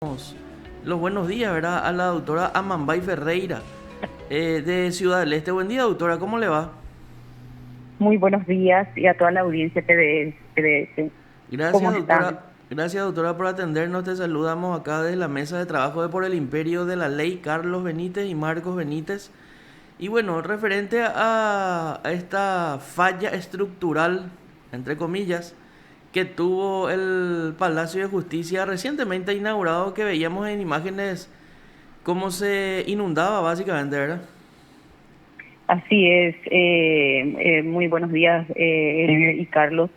Los buenos días, ¿verdad? A la doctora Amambay Ferreira, de Ciudad del Este. Buen día, doctora, ¿cómo le va? Muy buenos días y a toda la audiencia PDS. ¿Cómo Gracias, están? doctora. Gracias, doctora, por atendernos. Te saludamos acá desde la mesa de trabajo de Por el Imperio de la Ley, Carlos Benítez y Marcos Benítez. Y bueno, referente a esta falla estructural, entre comillas, que tuvo el Palacio de Justicia recientemente inaugurado, que veíamos en imágenes cómo se inundaba básicamente, ¿verdad? Así es, muy buenos días, y Carlos.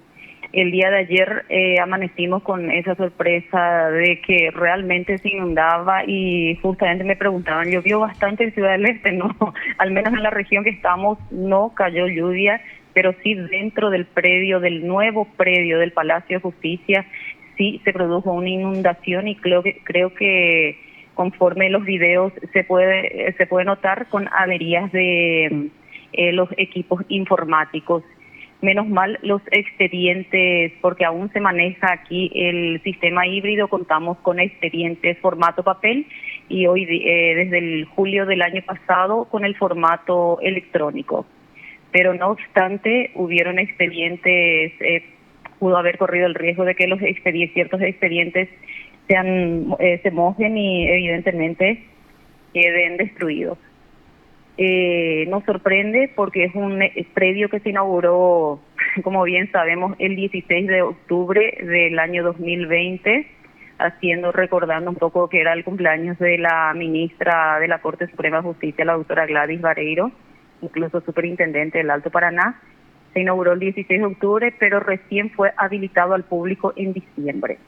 El día de ayer amanecimos con esa sorpresa de que realmente se inundaba y justamente me preguntaban, llovió bastante en Ciudad del Este, no, al menos en la región que estamos no cayó lluvia, pero sí dentro del predio, del nuevo predio del Palacio de Justicia, sí se produjo una inundación y creo que conforme los videos se puede notar con averías de los equipos informáticos. Menos mal los expedientes, porque aún se maneja aquí el sistema híbrido, contamos con expedientes formato papel y hoy desde el julio del año pasado con el formato electrónico. Pero no obstante, hubieron expedientes, pudo haber corrido el riesgo de que ciertos expedientes se mojen y evidentemente queden destruidos. Nos sorprende porque es un predio que se inauguró, como bien sabemos, el 16 de octubre del año 2020, recordando un poco que era el cumpleaños de la ministra de la Corte Suprema de Justicia, la doctora Gladys Vareiro, incluso superintendente del Alto Paraná. Se inauguró el 16 de octubre, pero recién fue habilitado al público en diciembre.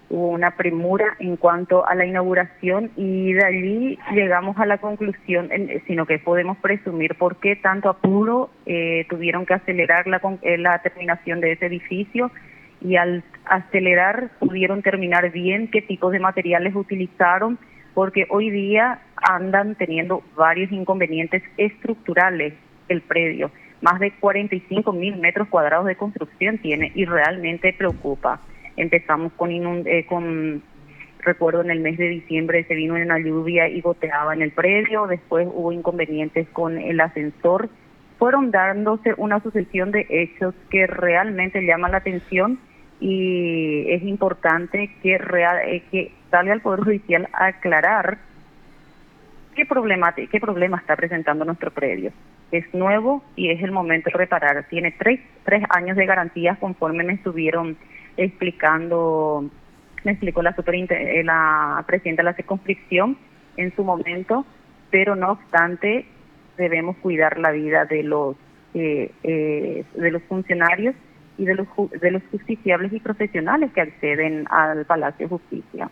Hubo una premura en cuanto a la inauguración y de allí llegamos a la conclusión, sino que podemos presumir por qué tanto apuro tuvieron que acelerar la terminación de ese edificio, y al acelerar pudieron terminar bien, qué tipos de materiales utilizaron, porque hoy día andan teniendo varios inconvenientes estructurales el predio. Más de 45.000 metros cuadrados de construcción tiene y realmente preocupa. Empezamos recuerdo en el mes de diciembre se vino una lluvia y goteaba en el predio, después hubo inconvenientes con el ascensor. Fueron dándose una sucesión de hechos que realmente llaman la atención, y es importante que salga el Poder Judicial a aclarar qué problema está presentando nuestro predio. Es nuevo y es el momento de reparar. Tiene tres años de garantías conforme me estuvieron explicando, me explicó la presidenta de la circunscripción en su momento, pero no obstante debemos cuidar la vida de los funcionarios y de los justiciables y profesionales que acceden al Palacio de Justicia.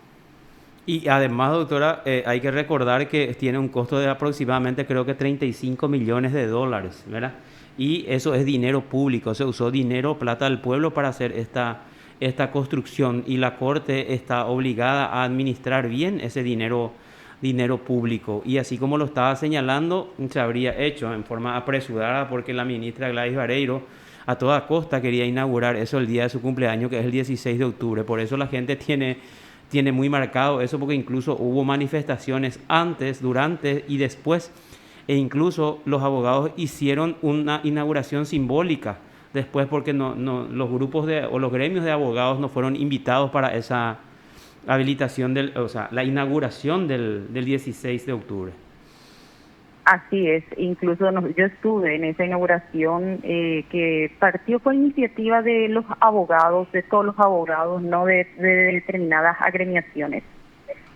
Y además, doctora, hay que recordar que tiene un costo de aproximadamente, creo que 35 millones de dólares, ¿verdad? Y eso es dinero público, se usó dinero, plata del pueblo para hacer esta construcción, y la Corte está obligada a administrar bien ese dinero público. Y así como lo estaba señalando, se habría hecho en forma apresurada porque la ministra Gladys Vareiro a toda costa quería inaugurar eso el día de su cumpleaños, que es el 16 de octubre. Por eso la gente tiene muy marcado eso, porque incluso hubo manifestaciones antes, durante y después, e incluso los abogados hicieron una inauguración simbólica después, porque los grupos o los gremios de abogados no fueron invitados para esa habilitación o sea, la inauguración del 16 de octubre. Así es, incluso yo estuve en esa inauguración, que partió por iniciativa de los abogados, de todos los abogados, no de determinadas agremiaciones.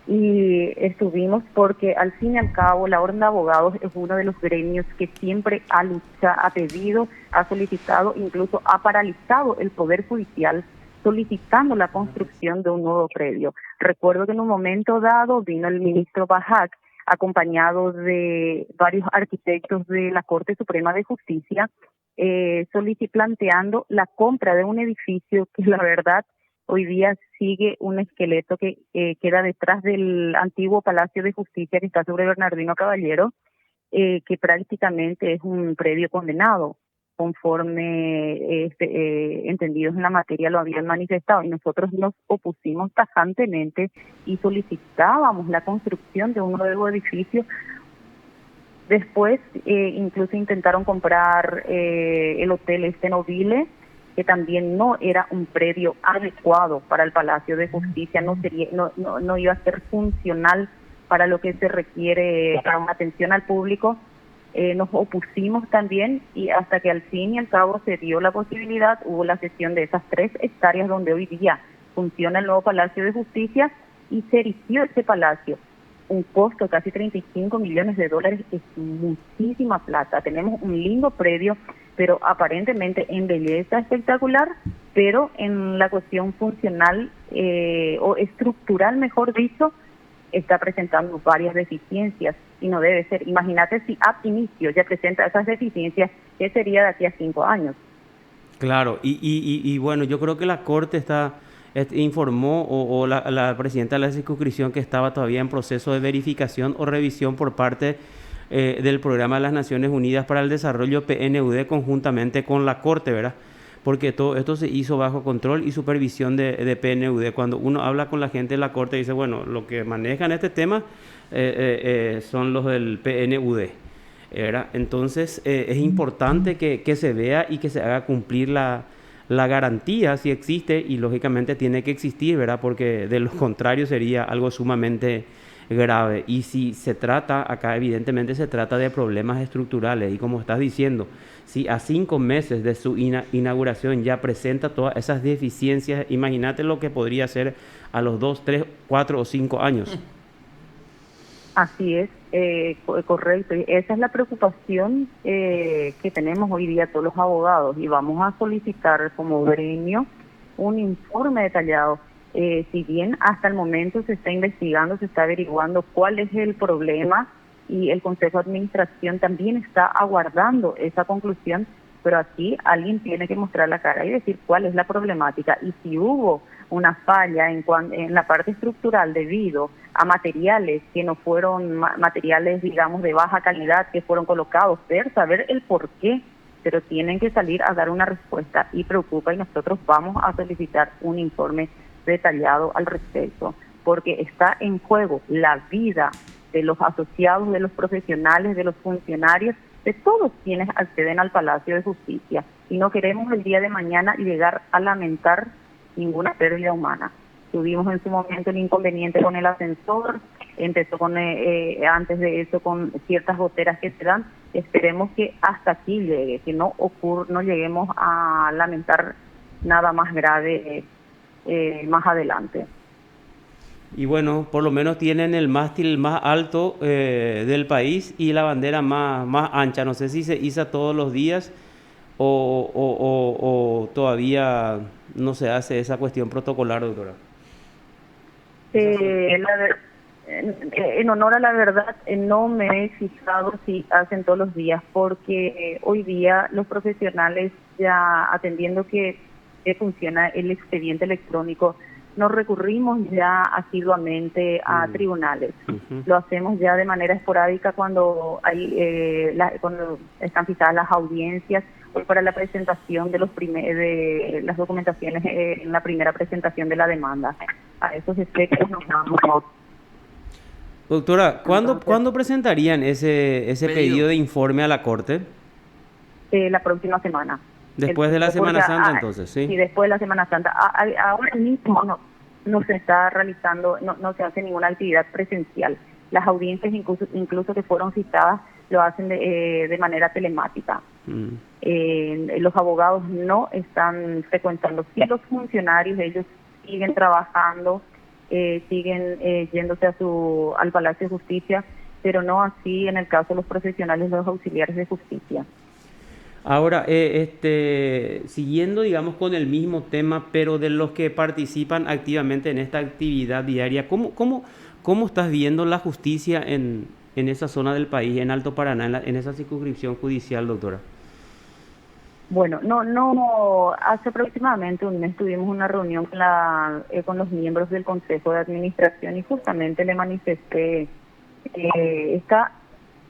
Y estuvimos porque al fin y al cabo la Orden de Abogados es uno de los gremios que siempre ha pedido, ha solicitado, incluso ha paralizado el Poder Judicial solicitando la construcción de un nuevo predio. Recuerdo que en un momento dado vino el ministro Bajac acompañado de varios arquitectos de la Corte Suprema de Justicia, planteando la compra de un edificio que la verdad hoy día sigue un esqueleto que queda detrás del antiguo Palacio de Justicia que está sobre Bernardino Caballero, que prácticamente es un predio condenado. conforme entendidos en la materia lo habían manifestado, y nosotros nos opusimos tajantemente y solicitábamos la construcción de un nuevo edificio. Después incluso intentaron comprar el hotel Nobile, que también no era un predio adecuado para el Palacio de Justicia, no iba a ser funcional para lo que se requiere para una atención al público. Nos opusimos también, y hasta que al fin y al cabo se dio la posibilidad, hubo la cesión de esas 3 hectáreas donde hoy día funciona el nuevo Palacio de Justicia, y se erigió ese palacio. Un costo de casi $35 millones es muchísima plata. Tenemos un lindo predio, pero aparentemente en belleza espectacular, pero en la cuestión funcional o estructural, mejor dicho, está presentando varias deficiencias, y no debe ser. Imagínate si ab inicio ya presenta esas deficiencias, ¿qué sería de aquí a 5 años? Claro, y bueno, yo creo que la Corte informó, o la presidenta de la circunscripción, que estaba todavía en proceso de verificación o revisión por parte del Programa de las Naciones Unidas para el Desarrollo, PNUD, conjuntamente con la Corte, ¿verdad? Porque todo esto se hizo bajo control y supervisión de PNUD. Cuando uno habla con la gente de la Corte, dice, bueno, lo que manejan este tema son los del PNUD, ¿verdad? Entonces es importante que se vea y que se haga cumplir la garantía, si existe, y lógicamente tiene que existir, ¿verdad? Porque de lo contrario sería algo sumamente grave. Y si se trata, acá evidentemente se trata de problemas estructurales, y como estás diciendo, si a 5 meses de su inauguración ya presenta todas esas deficiencias, imagínate lo que podría ser a los 2, 3, 4 o 5 años. Así es, correcto. Esa es la preocupación que tenemos hoy día todos los abogados, y vamos a solicitar como gremio un informe detallado. Si bien hasta el momento se está investigando, se está averiguando cuál es el problema, y el Consejo de Administración también está aguardando esa conclusión, pero aquí alguien tiene que mostrar la cara y decir cuál es la problemática, y si hubo una falla en la parte estructural debido a materiales que no fueron materiales, digamos, de baja calidad que fueron colocados, saber el por qué, pero tienen que salir a dar una respuesta, y preocupa, y nosotros vamos a solicitar un informe detallado al respecto, porque está en juego la vida de los asociados, de los profesionales, de los funcionarios, de todos quienes acceden al Palacio de Justicia, y no queremos el día de mañana llegar a lamentar ninguna pérdida humana. Tuvimos en su momento el inconveniente con el ascensor, empezó con antes de eso con ciertas goteras que se dan. Esperemos que hasta aquí llegue, que no lleguemos a lamentar nada más grave más adelante. Y bueno, por lo menos tienen el mástil más alto del país y la bandera más ancha. No sé si se iza todos los días o todavía no se hace esa cuestión protocolar, doctora. En honor a la verdad, no me he fijado si hacen todos los días, porque hoy día los profesionales, ya atendiendo que funciona el expediente electrónico, nos recurrimos ya asiduamente a tribunales. Lo hacemos ya de manera esporádica cuando cuando están fijadas las audiencias, o para la presentación de de las documentaciones en la primera presentación de la demanda. A esos efectos nos damos. Doctora, ¿cuándo presentarían ese pedido de informe a la Corte? La próxima semana. Después de la Semana Santa, entonces, ¿sí? Sí, después de la Semana Santa. Ahora mismo no se está realizando, no se hace ninguna actividad presencial. Las audiencias incluso que fueron citadas lo hacen de manera telemática. Los abogados no están frecuentando. Sí, los funcionarios, ellos siguen trabajando, siguen yéndose al Palacio de Justicia, pero no así en el caso de los profesionales, los auxiliares de justicia. Ahora, siguiendo, digamos, con el mismo tema, pero de los que participan activamente en esta actividad diaria, ¿cómo estás viendo la justicia en esa zona del país, en Alto Paraná, en esa circunscripción judicial, doctora? Bueno, no, hace aproximadamente un mes tuvimos una reunión con los miembros del Consejo de Administración, y justamente le manifesté está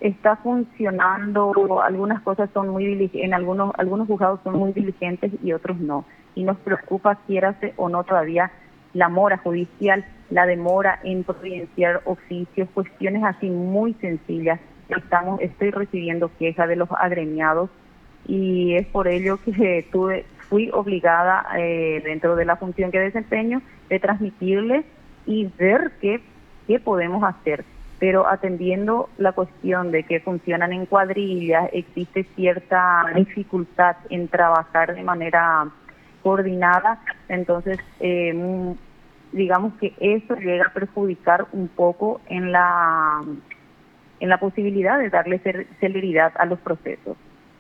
está funcionando, algunas cosas son en algunos juzgados son muy diligentes y otros no. Y nos preocupa, quiérase o no todavía, la mora judicial, la demora en providenciar oficios, cuestiones así muy sencillas. Estoy recibiendo quejas de los agremiados y es por ello que fui obligada, dentro de la función que desempeño, de transmitirles y ver qué podemos hacer. Pero atendiendo la cuestión de que funcionan en cuadrillas, existe cierta dificultad en trabajar de manera coordinada, entonces digamos que eso llega a perjudicar un poco en la posibilidad de darle celeridad a los procesos.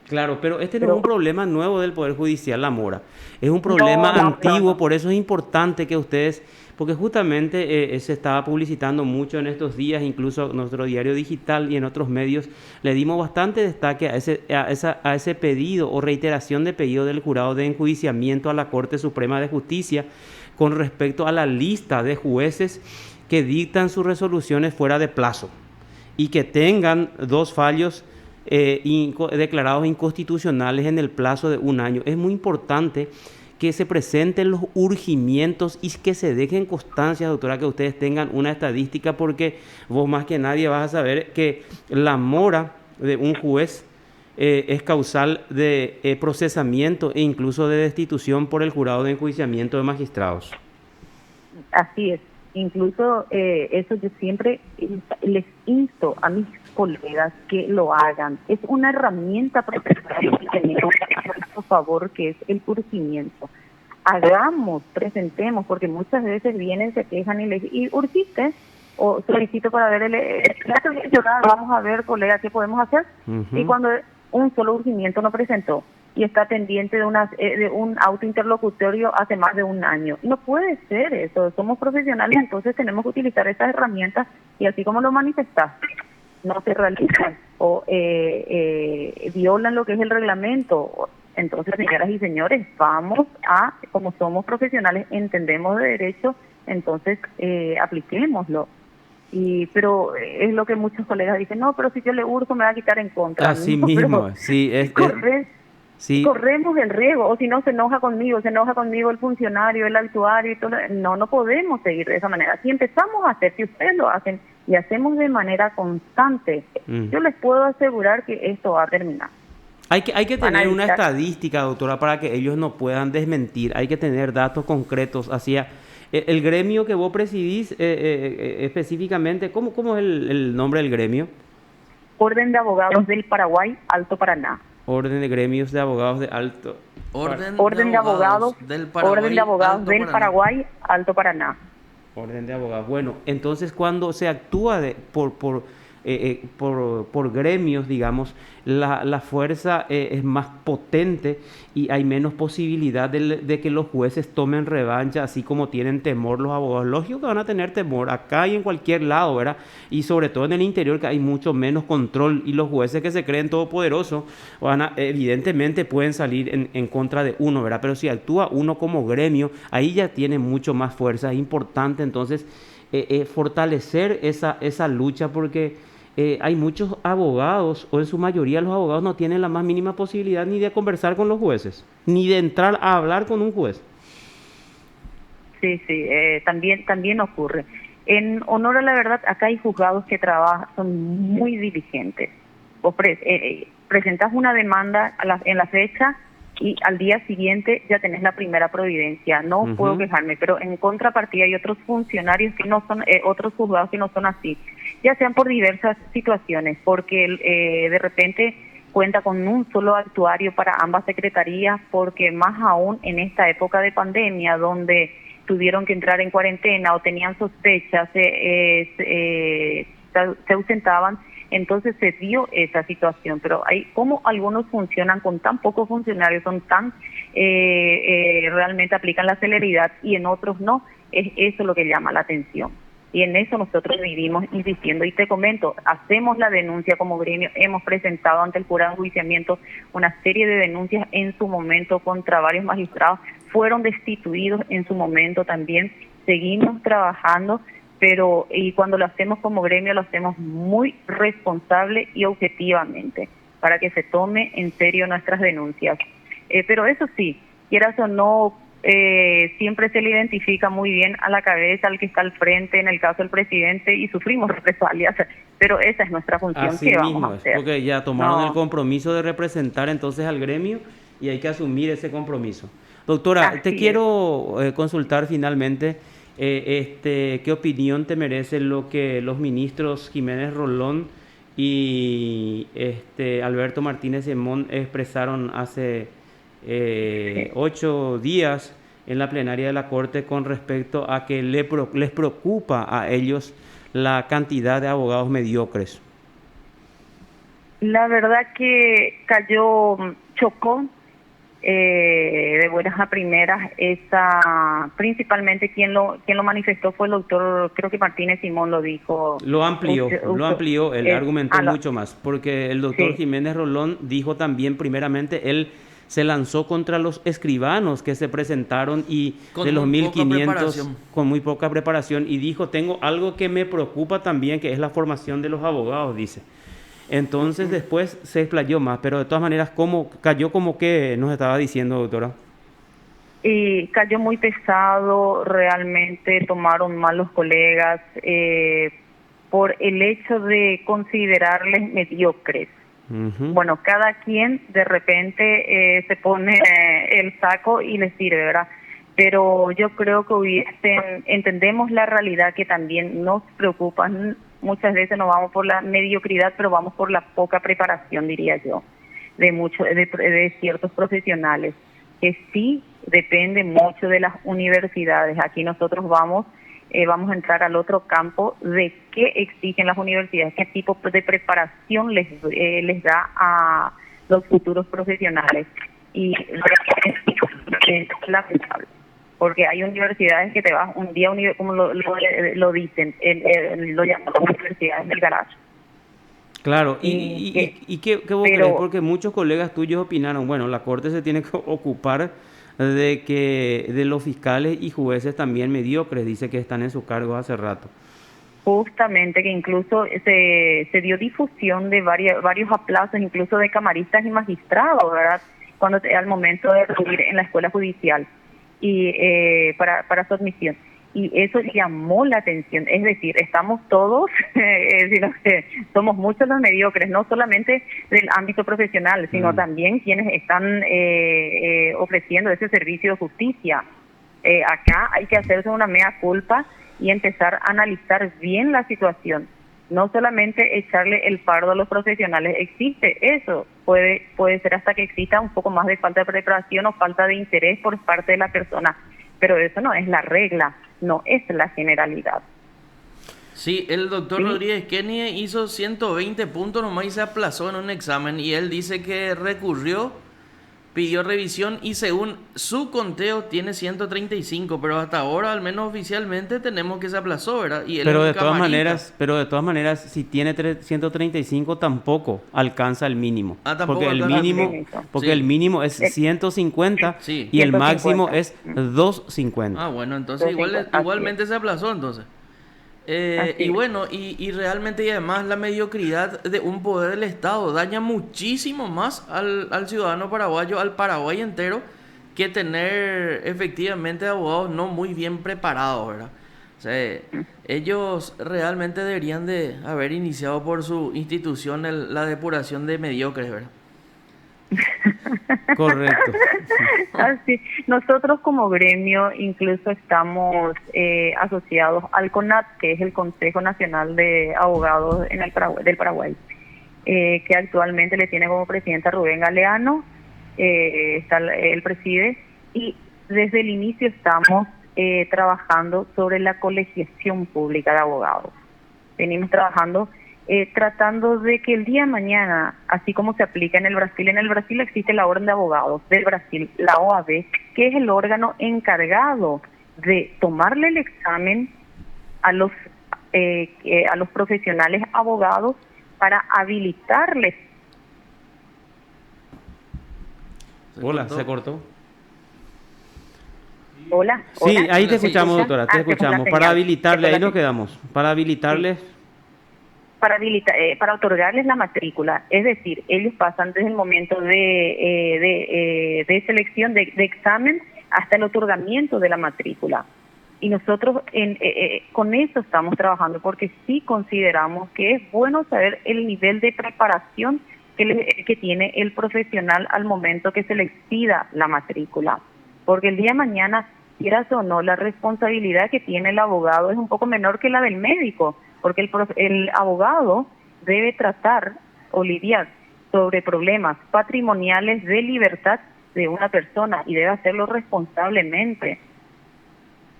Claro, pero este no es un problema nuevo del Poder Judicial, la mora. Es un problema antiguo, por eso es importante que ustedes, porque justamente se estaba publicitando mucho en estos días, incluso en nuestro diario digital y en otros medios, le dimos bastante destaque a ese pedido o reiteración de pedido del jurado de enjuiciamiento a la Corte Suprema de Justicia con respecto a la lista de jueces que dictan sus resoluciones fuera de plazo y que tengan 2 fallos declarados inconstitucionales en el plazo de 1 año. Es muy importante que se presenten los urgimientos y que se dejen constancia, doctora, que ustedes tengan una estadística, porque vos más que nadie vas a saber que la mora de un juez es causal de procesamiento e incluso de destitución por el jurado de enjuiciamiento de magistrados. Así es. Incluso eso yo siempre les insto a mis colegas que lo hagan. Es una herramienta profesional que tenemos a nuestro favor, que es el urgimiento. Presentemos, porque muchas veces vienen, se quejan y les dicen, ¿y urgiste? O solicito para ver vamos a ver, colega, ¿qué podemos hacer? Y cuando un solo urgimiento no presentó y está pendiente de un auto interlocutorio hace más de 1 año. No puede ser eso, somos profesionales, entonces tenemos que utilizar estas herramientas y así como lo manifestaste, no se realizan o violan lo que es el reglamento. Entonces, señoras y señores, vamos como somos profesionales, entendemos de derecho, entonces apliquémoslo. Pero es lo que muchos colegas dicen, no, pero si yo le urjo me va a quitar en contra. Así mismo, sí. Corremos el riesgo, o si no se enoja conmigo el funcionario, el actuario y todo. No podemos seguir de esa manera. Si empezamos a hacer, si ustedes lo hacen y hacemos de manera constante, yo les puedo asegurar que esto va a terminar. Hay que tener una estadística, doctora, para que ellos no puedan desmentir. Hay que tener datos concretos hacia el gremio que vos presidís específicamente. ¿Cómo es el nombre del gremio? Orden de Abogados del Paraguay, Alto Paraná. Orden de Gremios de Abogados de Alto. Orden de Abogados del Paraguay, Alto Paraná. Orden de Abogados. Bueno, entonces cuando se actúa por gremios, digamos, la fuerza es más potente y hay menos posibilidad de que los jueces tomen revancha, así como tienen temor los abogados. Lógico que van a tener temor acá y en cualquier lado, ¿verdad? Y sobre todo en el interior, que hay mucho menos control, y los jueces que se creen todopoderosos evidentemente pueden salir en contra de uno, ¿verdad? Pero si actúa uno como gremio, ahí ya tiene mucho más fuerza. Es importante entonces fortalecer esa lucha, porque hay muchos abogados, o en su mayoría los abogados no tienen la más mínima posibilidad ni de conversar con los jueces, ni de entrar a hablar con un juez. Sí, también ocurre. En honor a la verdad, acá hay juzgados que son muy diligentes. Vos presentás una demanda en la fecha y al día siguiente ya tenés la primera providencia. No puedo quejarme, pero en contrapartida hay otros funcionarios que no son, otros juzgados que no son así, ya sean por diversas situaciones, porque de repente cuenta con un solo actuario para ambas secretarías, porque más aún en esta época de pandemia, donde tuvieron que entrar en cuarentena o tenían sospechas, se ausentaban. Entonces se dio esa situación, pero hay como algunos funcionan con tan pocos funcionarios, son tan realmente aplican la celeridad, y en otros no. Es eso lo que llama la atención. Y en eso nosotros vivimos insistiendo. Y te comento, hacemos la denuncia como gremio, hemos presentado ante el jurado de enjuiciamiento una serie de denuncias en su momento contra varios magistrados, fueron destituidos en su momento también, seguimos trabajando, pero y cuando lo hacemos como gremio lo hacemos muy responsable y objetivamente para que se tome en serio nuestras denuncias. Pero eso sí, quieras o no, siempre se le identifica muy bien a la cabeza, al que está al frente, en el caso del presidente, y sufrimos represalias, pero esa es nuestra función. Así que vamos mismo a es, hacer. porque ya tomaron el No, compromiso de representar entonces al gremio y hay que asumir ese compromiso. Doctora, te así es. quiero consultar finalmente, ¿qué opinión te merece lo que los ministros Jiménez Rolón y Alberto Martínez Simón expresaron hace Sí. 8 días en la plenaria de la Corte con respecto a que les preocupa a ellos la cantidad de abogados mediocres? La verdad que cayó, chocó de buenas a primeras. Esa, principalmente quien lo manifestó fue el doctor, creo que Martínez Simón lo dijo. Lo amplió, él argumentó Lo, mucho más, porque el doctor sí, Jiménez Rolón dijo también, primeramente, él se lanzó contra los escribanos que se presentaron y de Con los muy poca 1500 preparación. con muy poca preparación y dijo, tengo algo que me preocupa también, que es la formación de los abogados, dice. Entonces después se explayó más, pero de todas maneras, ¿cómo cayó como que nos estaba diciendo, doctora? y cayó muy pesado, realmente tomaron mal los colegas por el hecho de considerarles mediocres. Ujú. Bueno, cada quien de repente se pone el saco y le sirve, ¿verdad? Pero yo creo que entendemos la realidad que también nos preocupa. Muchas veces no vamos por la mediocridad, pero vamos por la poca preparación, diría yo, de ciertos profesionales, que sí depende mucho de las universidades. Aquí nosotros vamos a entrar al otro campo de qué exigen las universidades, qué tipo de preparación les da a los futuros profesionales. Y es lamentable, porque hay universidades que te vas un día, como lo dicen, lo llaman universidades del garaje. Claro, Y que, y qué vos crees? pero Porque muchos colegas tuyos opinaron, bueno, la Corte se tiene que ocupar de los fiscales y jueces también mediocres, dice que están en su cargo hace rato. justamente que incluso se dio difusión de varios aplazos, incluso de camaristas y magistrados, ¿verdad? Al momento de recibir en la escuela judicial y para su admisión. Y eso llamó la atención, es decir, estamos todos, sino que somos muchos los mediocres, no solamente del ámbito profesional, sino Mm. también quienes están ofreciendo ese servicio de justicia. Acá hay que hacerse una mea culpa y empezar a analizar bien la situación, no solamente echarle el fardo a los profesionales. Existe eso, puede ser hasta que exista un poco más de falta de preparación o falta de interés por parte de la persona, pero eso no es la regla, no es la generalidad. Sí, el doctor ¿Sí? Rodríguez Kenie hizo 120 puntos nomás y se aplazó en un examen. Y él dice que recurrió, pidió revisión y según su conteo tiene 135, pero hasta ahora, al menos oficialmente, tenemos que se aplazó, ¿verdad? Y él es un camarista. Pero de todas maneras, si tiene 135 tampoco alcanza el mínimo, Ah, tampoco alcanza el Así mínimo. mismo. porque el Sí, mínimo es Eh, 150 sí. y el máximo 150. es 250. Ah, bueno, entonces 250, así es. igualmente se aplazó entonces. Así Y es. bueno, y realmente y además la mediocridad de un poder del Estado daña muchísimo más al ciudadano paraguayo, al Paraguay entero, que tener efectivamente abogados no muy bien preparados, ¿verdad? O sea, ellos realmente deberían de haber iniciado por su institución la depuración de mediocres, ¿verdad? Correcto. Así, nosotros como gremio incluso estamos asociados al CONAT, que es el Consejo Nacional de Abogados en el del Paraguay, que actualmente le tiene como presidente a Rubén Galeano, él preside, y desde el inicio estamos trabajando sobre la colegiación pública de abogados. Venimos trabajando tratando de que el día de mañana, así como se aplica en el Brasil existe la Orden de Abogados del Brasil, la OAB, que es el órgano encargado de tomarle el examen a los profesionales abogados para habilitarles. Se Hola, cortó. se cortó. Hola, Sí, hola. ahí te ¿Se escuchamos, escucha? doctora, te Se fue la escuchamos. Para señal. Se habilitarle, fue ahí la nos señal. quedamos. Para Sí. habilitarles, Para otorgarles la matrícula, es decir, ellos pasan desde el momento de selección de examen hasta el otorgamiento de la matrícula. Y nosotros con eso estamos trabajando, porque sí consideramos que es bueno saber el nivel de preparación que tiene el profesional al momento que se le expida la matrícula. Porque el día de mañana, quieras o no, la responsabilidad que tiene el abogado es un poco menor que la del médico, porque el abogado debe tratar o lidiar sobre problemas patrimoniales de libertad de una persona y debe hacerlo responsablemente.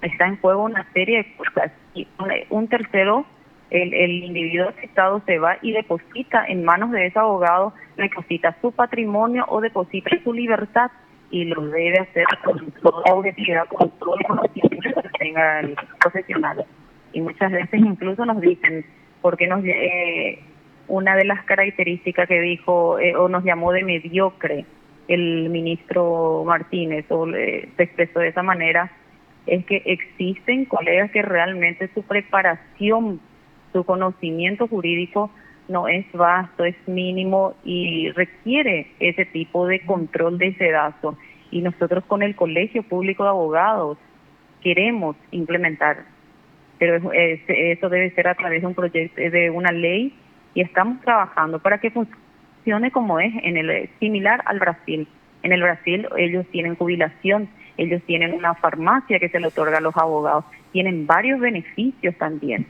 Está en juego una serie de cosas y un tercero, el individuo afectado se va y deposita en manos de ese abogado, deposita su patrimonio o deposita su libertad y lo debe hacer con toda objetividad, con todo el conocimiento que tenga el profesional. Y muchas veces incluso nos dicen, porque una de las características que dijo o nos llamó de mediocre el ministro Martínez, o se expresó de esa manera, es que existen colegas que realmente su preparación, su conocimiento jurídico no es vasto, es mínimo y requiere ese tipo de control de sedazo. Y nosotros con el Colegio Público de Abogados queremos implementar, pero eso debe ser a través de un proyecto, de una ley, y estamos trabajando para que funcione como es similar al Brasil. En el Brasil ellos tienen jubilación, ellos tienen una farmacia que se le otorga a los abogados, tienen varios beneficios también.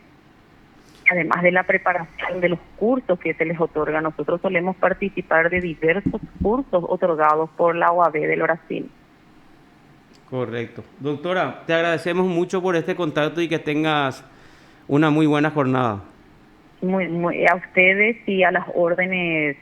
Además de la preparación de los cursos que se les otorga, nosotros solemos participar de diversos cursos otorgados por la OAB del Brasil. correcto. Doctora, te agradecemos mucho por este contacto y que tengas una muy buena jornada. A ustedes y a las órdenes,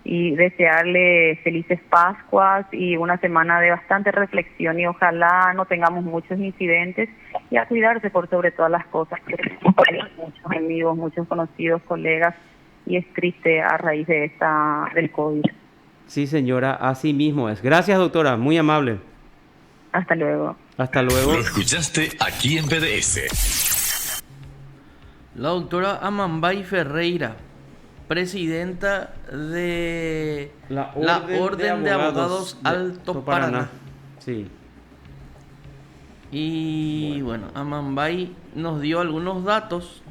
y desearle felices Pascuas y una semana de bastante reflexión, y ojalá no tengamos muchos incidentes, y a cuidarse por sobre todas las cosas, que tenemos muchos amigos, muchos conocidos, colegas, y es triste a raíz del COVID. Sí, señora, así mismo es. Gracias, doctora, muy amable. Hasta luego. Hasta Lo luego. escuchaste aquí en PDS. La doctora Amambay Ferreira, presidenta de La la Orden de Abogados Alto Paraná. Sí. Y bueno, Amambay nos dio algunos datos